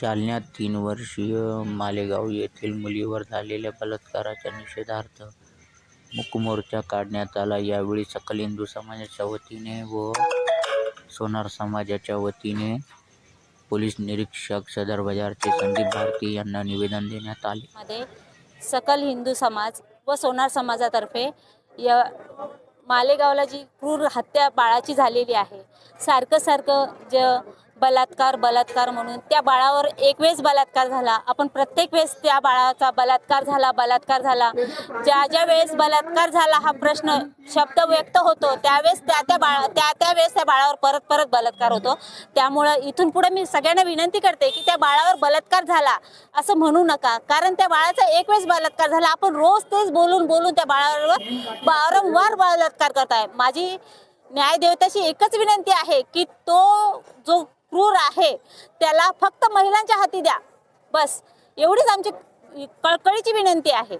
जालन्यात 3 वर्षीय मालेगाव येथील मुलीवर झालेल्या बलात्काराच्या निषेधार्थ मूक मोर्चा काढण्यात आला. यावेळी सकल हिंदू समाजाच्या वतीने व सोनार समाजाच्या वतीने पोलीस निरीक्षक सदर बाजारचे संदीप भारती यांना निवेदन देण्यात आले. मध्ये सकल हिंदू समाज व सोनार समाजातर्फे या मालेगावला जी क्रूर हत्या बाळाची झालेली आहे, सारखं जे बलात्कार म्हणून त्या बाळावर एक वेळेस बलात्कार झाला, आपण प्रत्येक वेळेस त्या बाळाचा बलात्कार झाला ज्या वेळेस बलात्कार झाला हा प्रश्न शब्द व्यक्त होतो त्यावेळेस त्यावेळेस त्या बाळावर परत बलात्कार होतो. त्यामुळे इथून पुढे मी सगळ्यांना विनंती करते की त्या बाळावर बलात्कार झाला असं म्हणू नका, कारण त्या बाळाचा एक वेळेस बलात्कार झाला, आपण रोज तेच बोलून त्या बाळावर वारंवार बलात्कार करताय. माझी न्यायदेवताची एकच विनंती आहे की तो जो क्रूर आहे त्याला फक्त महिलांच्या हाती द्या, बस एवढीच आमची कळकळीची विनंती आहे.